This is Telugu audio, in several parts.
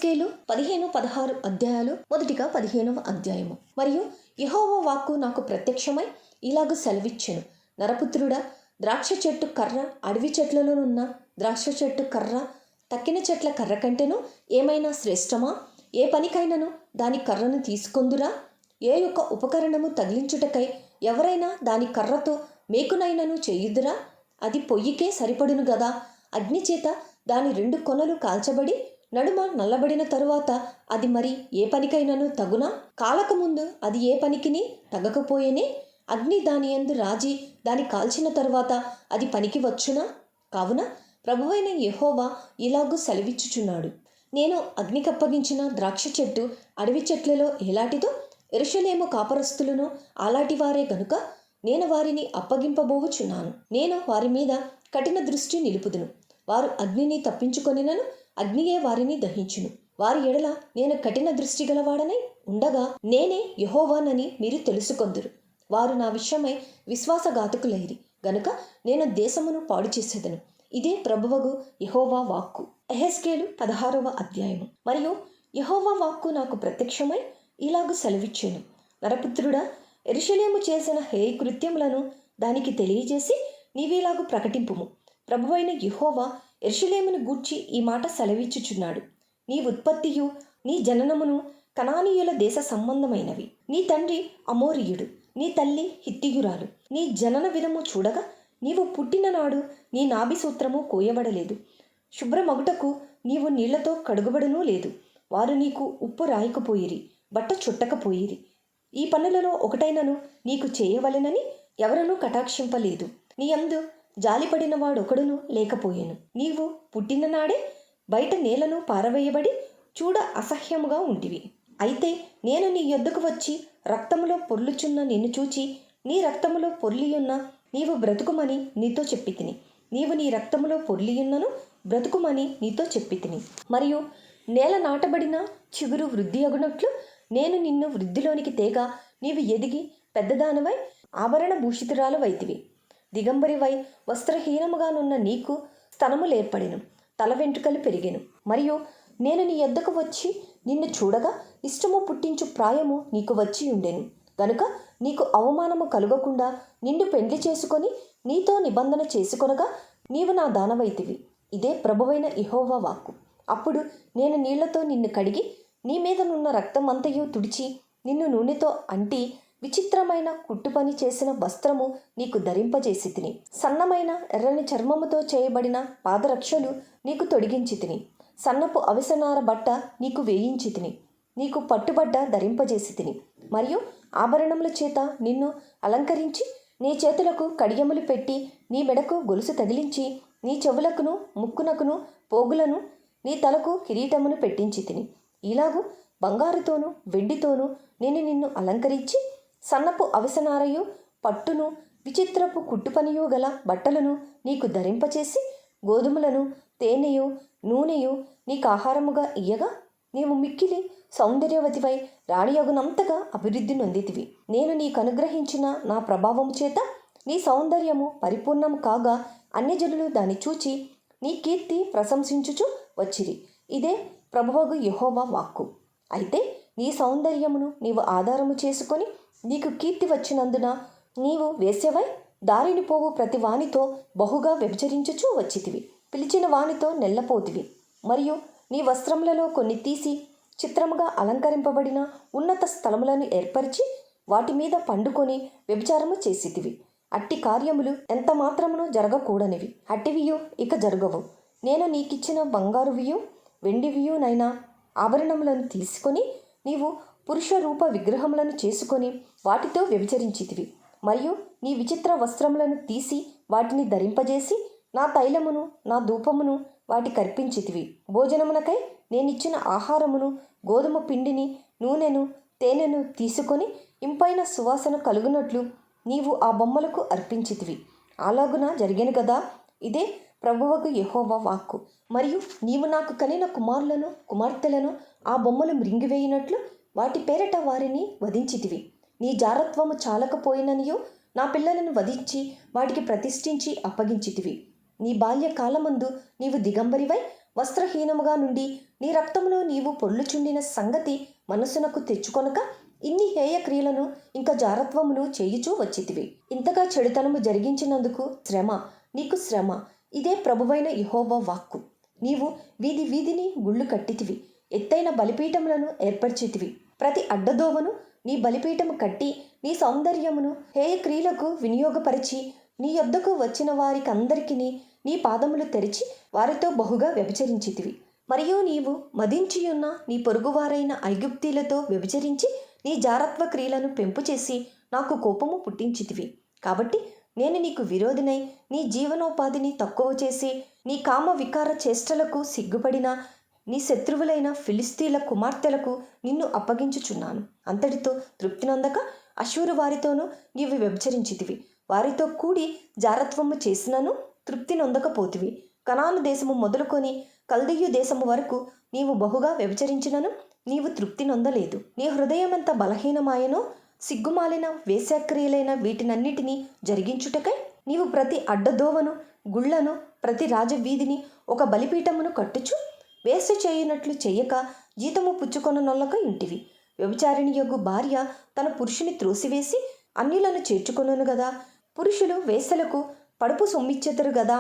ఎహెజ్కేలు 15-16 అధ్యాయాలు. మొదటిగా 15వ అధ్యాయము. మరియు యెహోవా వాక్కు నాకు ప్రత్యక్షమై ఇలాగ సెలవిచ్చెను, నరపుత్రుడా, ద్రాక్ష చెట్టు కర్ర అడవి చెట్లలోనున్న ద్రాక్ష చెట్టు కర్ర తక్కిన చెట్ల కర్ర కంటేను ఏమైనా శ్రేష్టమా? ఏ పనికైనను దాని కర్రను తీసుకొందురా? ఏ యొక్క ఉపకరణము తగిలించుటకై ఎవరైనా దాని కర్రతో మేకునైనను చేయుదురా? అది పొయ్యికే సరిపడును గదా. అగ్నిచేత దాని 2 కొనలు కాల్చబడి నడుమ నల్లబడిన తరువాత అది మరి ఏ పనికైనను తగునా? కాలకముందు అది ఏ పనికిని తగకపోయేనే. అగ్ని దాని యందు రాజి దాని కాల్చిన తరువాత అది పనికి వచ్చునా? కావున ప్రభువైన యెహోవా ఇలాగు సెలవిచ్చుచున్నాడు, నేను అగ్నికప్పగించిన ద్రాక్ష చెట్టు అడవి చెట్లలో ఎలాంటిదో యెరూషలేము కాపరస్తులను అలాంటి వారే గనుక నేను వారిని అప్పగింపబోవుచున్నాను. నేను వారి మీద కఠిన దృష్టి నిలుపుదును. వారు అగ్నిని తప్పించుకొనినను అగ్నియే వారిని దహించును. వారి ఎడల నేను కఠిన దృష్టి గలవాడనై ఉండగా నేనే యెహోవానని మీరు తెలుసుకొందురు. వారు నా విషయమై విశ్వాసఘాతకులైరి గనుక నేను దేశమును పాడు చేసేదను. ఇదే ప్రభువగు యెహోవా వాక్కు. ఎహెజ్కేలు 16వ అధ్యాయము. మరియు యెహోవా వాక్కు నాకు ప్రత్యక్షమై ఇలాగు సెలవిచ్చెను, నరపుత్రుడా, యెరూషలేము చేసిన హేయ కృత్యములను దానికి తెలియజేసి నీవేలాగు ప్రకటింపుము. ప్రభువైన యెహోవా యెరూషలేమును గూర్చి ఈ మాట సెలవిచ్చుచున్నాడు, నీ ఉత్పత్తియు నీ జననమును కనానీయుల దేశ సంబంధమైనవి. నీ తండ్రి అమోరీయుడు, నీ తల్లి హిత్తియురాలు. నీ జనన విధము చూడగా నీవు పుట్టిన నాడు నీ నాభిసూత్రము కోయబడలేదు. శుభ్రమగుటకు నీవు నీళ్లతో కడుగబడనూ లేదు. వారు నీకు ఉప్పు రాయకపోయిరి, బట్ట చుట్టకపోయిరి. ఈ పనులలో ఒకటైనను నీకు చేయవలెనని ఎవరనూ కటాక్షింపలేదు. నీ యందు జాలిపడిన వాడొకడును లేకపోయెను. నీవు పుట్టిన నాడే బయట నేలను పారవేయబడి చూడ అసహ్యముగా ఉంటివి. అయితే నేను నీ యొద్దకు వచ్చి రక్తములో పొర్లుచున్న నిన్ను చూచి, నీ రక్తములో పొర్లియున్న నీవు బ్రతుకుమని నీతో చెప్పితిని. నీవు నీ రక్తములో పొర్లియున్నను బ్రతుకుమని నీతో చెప్పితిని. మరియు నేల నాటబడిన చిగురు వృద్ధి అగునట్లు నేను నిన్ను వృద్ధిలోనికి తేగా నీవు ఎదిగి పెద్దదానవై ఆభరణ భూషితురాలవైతివి. దిగంబరివై వస్త్రహీనముగానున్న నీకు స్తనములేర్పడెను, తల వెంట్రుకలు పెరిగెను. మరియు నేను నీ యొద్దకు వచ్చి నిన్ను చూడగా ఇష్టము పుట్టించు ప్రాయము నీకు వచ్చి ఉండెను గనుక నీకు అవమానము కలుగకుండా నిన్ను పెండ్లి చేసుకొని నీతో నిబంధన చేసుకొనగా నీవు నా దానవైతివి. ఇదే ప్రభువైన యెహోవా వాక్కు. అప్పుడు నేను నీళ్లతో నిన్ను కడిగి నీ మీదనున్న రక్తమంతయు తుడిచి నిన్ను నూనెతో అంటి విచిత్రమైన కుట్టుపని చేసిన వస్త్రము నీకు ధరింపజేసి తిని. సన్నమైన ఎర్రని చర్మముతో చేయబడిన పాదరక్షలు నీకు తొడిగించి తిని. సన్నపు అవిసనార బట్ట నీకు వేయించి తిని. నీకు పట్టుబడ్డ ధరింపజేసి తిని. మరియు ఆభరణముల చేత నిన్ను అలంకరించి నీ చేతులకు కడియములు పెట్టి నీ మెడకు గొలుసు తగిలించి నీ చెవులకును ముక్కునకును పోగులను నీ తలకు కిరీటమును పెట్టించి తిని. ఇలాగు బంగారుతోనూ వెండితోనూ నేను నిన్ను అలంకరించి సన్నపు అవిసనారయు పట్టును విచిత్రపు కుట్టుపనియు గల బట్టలను నీకు ధరింపచేసి గోధుమలను తేనెయు నూనెయు నీకు ఆహారముగా ఇయ్యగా నీవు మిక్కిలి సౌందర్యవతివై రాణియగునంతగా అభివృద్ధి నొందితివి. నేను నీకు అనుగ్రహించిన నా ప్రభావము చేత నీ సౌందర్యము పరిపూర్ణము కాగా అన్యజనులు దాన్ని చూచి నీ కీర్తి ప్రశంసించుచు వచ్చిరి. ఇదే ప్రభువగు యెహోవా వాక్కు. అయితే నీ సౌందర్యమును నీవు ఆధారము చేసుకొని నీకు కీర్తి వచ్చినందున నీవు వేశ్యవై దారిని పోవు ప్రతి వానితో బహుగా వ్యభిచరించుచూ వచ్చితివి. పిలిచిన వానితో నెల్లపోతివి. మరియు నీ వస్త్రములలో కొన్ని తీసి చిత్రముగా అలంకరింపబడిన ఉన్నత స్థలములను ఏర్పరిచి వాటి మీద పండుకొని వ్యభిచారము చేసితివి. అట్టి కార్యములు ఎంత మాత్రమును జరగకూడనివి. అట్టివియు ఇక జరగవు. నేను నీకిచ్చిన బంగారువియు వెండివియునైనా ఆభరణములను తీసుకొని నీవు పురుష రూప విగ్రహములను చేసుకొని వాటితో వ్యభిచరించితివి. మరియు నీ విచిత్ర వస్త్రములను తీసి వాటిని ధరింపజేసి నా తైలమును నా ధూపమును వాటి కర్పించితివి. భోజనమునకై నేనిచ్చిన ఆహారమును గోధుమ పిండిని నూనెను తేనెను తీసుకొని ఇంపైన సువాసన కలుగునట్లు నీవు ఆ బొమ్మలకు అర్పించితివి. అలాగున జరిగెను గదా. ఇదే ప్రభువకు యెహోవా వాక్కు. మరియు నీవు నాకు కనిన కుమారులను కుమార్తెలను ఆ బొమ్మలు మృంగివేయినట్లు వాటి పేరట వారిని వధించితివి. నీ జారత్వము చాలకపోయిననియో నా పిల్లలను వధించి వాటికి ప్రతిష్ఠించి అప్పగించితివి. నీ బాల్యకాలమందు నీవు దిగంబరివై వస్త్రహీనముగా నుండి నీ రక్తములో నీవు పొర్లుచుండిన సంగతి మనసునకు తెచ్చుకొనక ఇన్ని హేయ క్రియలను ఇంకా జారత్వమును చేయుచూ వచ్చితివి. ఇంతగా చెడుతనము జరిగించినందుకు శ్రమ, నీకు శ్రమ. ఇదే ప్రభువైన యెహోవా వాక్కు. నీవు వీధి వీధిని గుళ్ళు కట్టితివి, ఎత్తైన బలిపీఠములను ఏర్పరిచితివి. ప్రతి అడ్డదోవను నీ బలిపీఠము కట్టి నీ సౌందర్యమును హేయ క్రియలకు వినియోగపరిచి నీ యొద్దకు వచ్చిన వారికందరికీ నీ పాదములు తెరిచి వారితో బహుగా వ్యభిచరించితివి. మరియు నీవు మదించియున్న నీ పొరుగువారైన ఐగుప్తీలతో వ్యభిచరించి నీ జారత్వ క్రియలను పెంపు చేసి నాకు కోపము పుట్టించితివి. కాబట్టి నేను నీకు విరోధినై నీ జీవనోపాధిని తక్కువ చేసి నీ కామ వికార చేష్టలకు సిగ్గుపడిన నీ శత్రువులైన ఫిలిస్తీన్ల కుమార్తెలకు నిన్ను అప్పగించుచున్నాను. అంతటితో తృప్తి నొందక అశ్షూరు వారితోనూ నీవు వ్యభిచరించితివి. వారితో కూడి జారత్వము చేసినను తృప్తి నొందకపోతివి. కనాను దేశము మొదలుకొని కల్దీయు దేశము వరకు నీవు బహుగా వ్యభిచరించినను నీవు తృప్తి నొందలేదు. నీ హృదయమంత బలహీనమాయనో సిగ్గుమాలిన వేశ్యాక్రియలైన వీటినన్నిటినీ జరిగించుటకై నీవు ప్రతి అడ్డదోవను గుళ్లను ప్రతి రాజవీధిని ఒక బలిపీఠమును కట్టుచు వేశ్య చేయునట్లు చెయ్యక జీతము పుచ్చుకొననొల్లక ఇంటివి. వ్యభిచారిణి యొగ్గు భార్య తన పురుషుని త్రోసివేసి అన్యులను చేర్చుకొనును గదా. పురుషులు వేశ్యలకు పడుపు సొమ్మిచ్చెదరు గదా.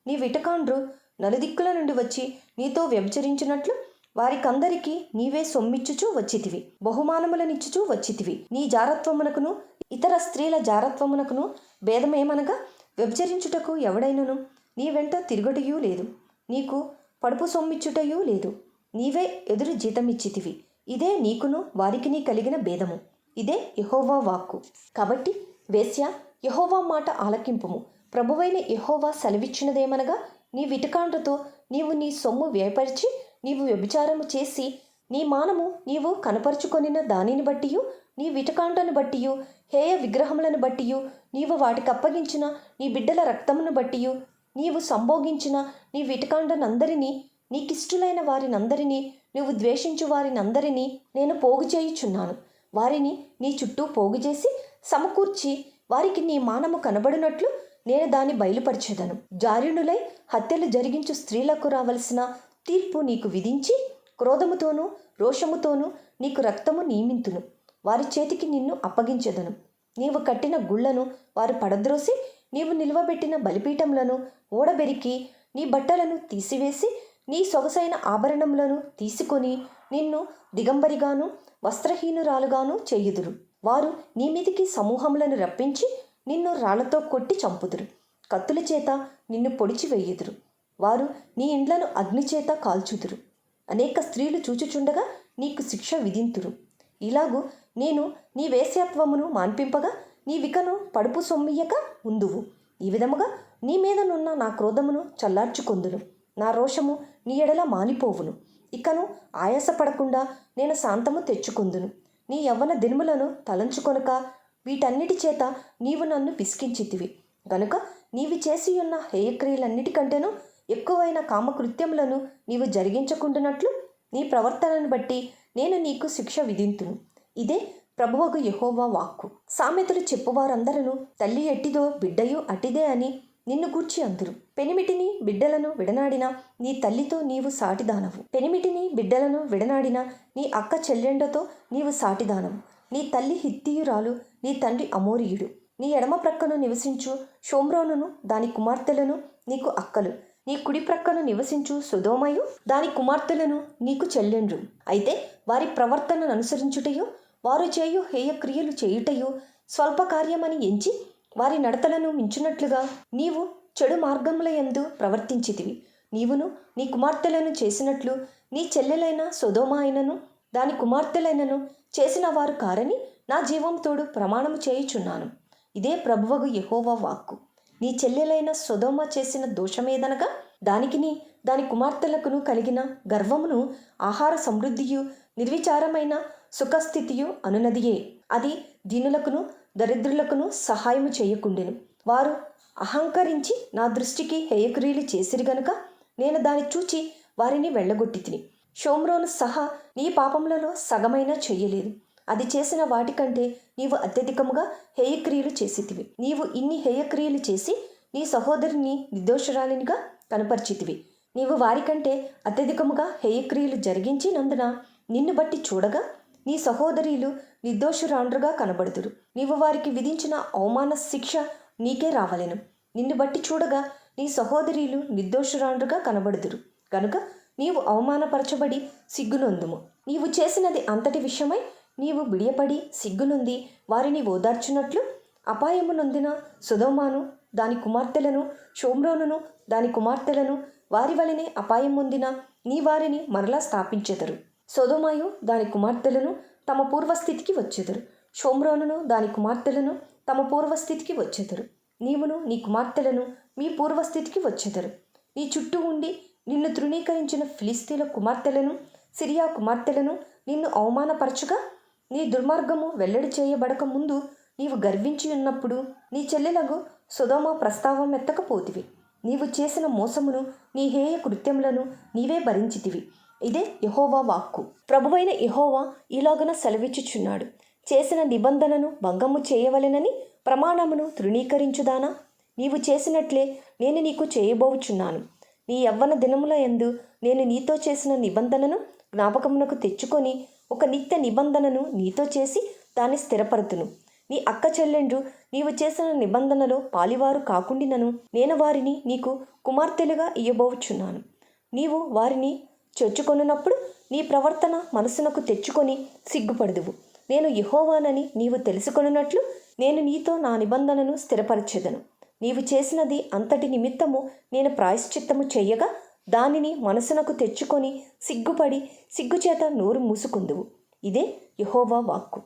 నీ విటకాండ్రు నలుదిక్కుల నుండి వచ్చి నీతో వ్యభిచరించినట్లు వారికందరికీ నీవే సొమ్మిచ్చుచూ వచ్చితివి, బహుమానములనిచ్చుచూ వచ్చితివి. నీ జారత్వమునకును ఇతర స్త్రీల జారత్వమునకును భేదమేమనగా వ్యభిచరించుటకు ఎవడైనను నీ వెంట తిరుగుటయూ లేదు, నీకు పడుపు సొమ్మిచ్చుటయూ లేదు. నీవే ఎదురు జీతమిచ్చితివి. ఇదే నీకును వారికిని కలిగిన భేదము. ఇదే యెహోవా వాక్కు. కాబట్టి వేశ్య, యెహోవా మాట ఆలకింపుము. ప్రభువైన యెహోవా సెలవిచ్చినదేమనగా, నీ విటకాండ్రతో నీవు నీ సొమ్ము వ్యయపరిచి నీవు వ్యభిచారము చేసి నీ మానము నీవు కనపరుచుకొనిన దానిని బట్టియు నీ విటకాండను బట్టియు హేయ విగ్రహములను బట్టియు నీవు వాటికప్పగించిన నీ బిడ్డల రక్తమును బట్టియు నీవు సంభోగించిన నీ విటకాండనందరినీ నీకిష్టులైన వారినందరినీ నువ్వు ద్వేషించు వారినందరినీ నేను పోగు చేయుచున్నాను. వారిని నీ చుట్టూ పోగు చేసి సమకూర్చి వారికి నీ మానము కనబడినట్లు నేను దాన్ని బయలుపరిచెదను. జారుణులై హత్యలు జరిగించు స్త్రీలకు రావలసిన తీర్పు నీకు విధించి క్రోధముతోనూ రోషముతోనూ నీకు రక్తము నియమింతును. వారి చేతికి నిన్ను అప్పగించెదను. నీవు కట్టిన గుళ్లను వారు పడద్రోసి నీవు నిలువబెట్టిన బలిపీఠములను ఓడబెరికి నీ బట్టలను తీసివేసి నీ సొగసైన ఆభరణములను తీసుకొని నిన్ను దిగంబరిగాను వస్త్రహీనురాలుగాను చేయుదురు. వారు నీ మీదికి సమూహములను రప్పించి నిన్ను రాళ్లతో కొట్టి చంపుదురు, కత్తుల చేత నిన్ను పొడిచి వేయుదురు. వారు నీ ఇండ్లను అగ్నిచేత కాల్చుదురు. అనేక స్త్రీలు చూచుచుండగా నీకు శిక్ష విధింతురు. ఇలాగూ నేను నీ వేశ్యాత్వమును మాన్పింపగా నీ వికను పడుపు సొమ్మియ్యక ఉందువు. ఈ విధముగా నీ మీదనున్న నా క్రోధమును చల్లార్చుకొందును. నా రోషము నీ ఎడల మానిపోవును. ఇకను ఆయాసపడకుండా నేను శాంతము తెచ్చుకొందును. నీ యవ్వన దినములను తలంచుకొనక వీటన్నిటి చేత నీవు నన్ను పిసికించితివి గనుక నీవు చేసి ఉన్న హేయక్రియలన్నిటికంటేనూ ఎక్కువైన కామకృత్యములను నీవు జరిగించకుండానట్లు నీ ప్రవర్తనను బట్టి నేను నీకు శిక్ష విధింతును. ఇదే ప్రభువగు యెహోవా వాక్కు. సామెతలు చెప్పువారందరూ తల్లి ఎట్టిదో బిడ్డయు అటిదే అని నిన్ను గూర్చి అందురు. పెనిమిటిని బిడ్డలను విడనాడిన నీ తల్లితో నీవు సాటిదానవు. పెనిమిటిని బిడ్డలను విడనాడిన నీ అక్క చెల్లెండతో నీవు సాటిదానవు. నీ తల్లి హిత్తీయురాలు, నీ తండ్రి అమోరీయుడు. నీ ఎడమ ప్రక్కను నివసించు షోమ్రోనును దాని కుమార్తెలను నీకు అక్కలు. నీ కుడి ప్రక్కను నివసించు సొదొమయు దాని కుమార్తెలను నీకు చెల్లెండ్రు. అయితే వారి ప్రవర్తనను అనుసరించుటయు వారు చేయు హేయక్రియలు చేయుటయు స్వల్ప కార్యమని ఎంచి వారి నడతలను మించునట్లుగా నీవు చెడు మార్గముల యందు ప్రవర్తించితివి. నీవును నీ కుమార్తెలను చేసినట్లు నీ చెల్లెలైన సొదొమ అయినను దాని కుమార్తెలైనను చేసిన వారు కారని నా జీవంతోడు ప్రమాణము చేయుచున్నాను. ఇదే ప్రభువగు యెహోవా వాక్కు. నీ చెల్లెలైన సొదొమ చేసిన దోషమేదనగా దానికిని దాని కుమార్తెలకును కలిగిన గర్వమును ఆహార సమృద్ధియు నిర్విచారమైన సుఖస్థితియు అనునదియే. అది దీనులకును దరిద్రులకును సహాయము చేయకుండెను. వారు అహంకరించి నా దృష్టికి హేయక్రియలు చేసిరి గనుక నేను దాన్ని చూచి వారిని వెళ్ళగొట్టితిని. షోమ్రోను సహా నీ పాపములలో సగమైనా చెయ్యలేదు. అది చేసిన వాటికంటే నీవు అత్యధికముగా హేయక్రియలు చేసితివి. నీవు ఇన్ని హేయక్రియలు చేసి నీ సహోదరిని నిర్దోషురాలినిగా కనపరిచితివి. నీవు వారికంటే అత్యధికముగా హేయక్రియలు జరిగించినందున నిన్ను బట్టి చూడగా నీ సహోదరీలు నిర్దోషురాండ్రుగా కనబడుదురు. నీవు వారికి విధించిన అవమాన శిక్ష నీకే రావలెను. నిన్ను బట్టి చూడగా నీ సహోదరీలు నిర్దోషురాండ్రుగా కనబడుదురు కనుక నీవు అవమానపరచబడి సిగ్గునొందుము. నీవు చేసినది అంతటి విషయమై నీవు బిడియపడి సిగ్గునుంది వారిని ఓదార్చున్నట్లు అపాయము నొందిన సొదొమను దాని కుమార్తెలను, షోమ్రోనును దాని కుమార్తెలను వారి వలనే అపాయం పొందిన నీ వారిని మరలా స్థాపించెదరు. సొదొమయు దాని కుమార్తెలను తమ పూర్వస్థితికి వచ్చెదరు. షోమ్రోనును దాని కుమార్తెలను తమ పూర్వస్థితికి వచ్చెదరు. నీవును నీ కుమార్తెలను మీ పూర్వస్థితికి వచ్చెదరు. నీ చుట్టూ ఉండి నిన్ను తృణీకరించిన ఫిలిస్తీన్ల కుమార్తెలను, సిరియా కుమార్తెలను నిన్ను అవమానపరచుగా నీ దుర్మార్గము వెల్లడి చేయబడక ముందు నీవు గర్వించి ఉన్నప్పుడు నీ చెల్లెలకు సొదొమ ప్రస్తావం ఎత్తకపోతివి. నీవు చేసిన మోసమును నీ హేయ కృత్యములను నీవే భరించితివి. ఇదే యెహోవా వాక్కు. ప్రభువైన యెహోవా ఇలాగున సెలవిచ్చుచున్నాడు. చేసిన నిబంధనను భంగము చేయవలెనని ప్రమాణమును తృణీకరించుదానా? నీవు చేసినట్లే నేను నీకు చేయబోచున్నాను. నీ యవ్వన దినముల యందు నేను నీతో చేసిన నిబంధనను జ్ఞాపకమునకు తెచ్చుకొని ఒక నిత్య నిబంధనను నీతో చేసి దాన్ని స్థిరపరుతును. నీ అక్క చెల్లెండ్రు నీవు చేసిన నిబంధనలో పాలివారు కాకుండినను నేను వారిని నీకు కుమార్తెలుగా ఇయ్యబోచున్నాను. నీవు వారిని చొచ్చుకొనున్నప్పుడు నీ ప్రవర్తన మనసునకు తెచ్చుకొని సిగ్గుపడుదువు. నేను యెహోవానని నీవు తెలుసుకొనున్నట్లు నేను నీతో నా నిబంధనను స్థిరపరచెదను. నీవు చేసినది అంతటి నిమిత్తము నేను ప్రాయశ్చిత్తము చెయ్యగా దానిని మనసునకు తెచ్చుకొని సిగ్గుపడి సిగ్గుచేత నోరు మూసుకుందువు. ఇదే యెహోవా వాక్కు.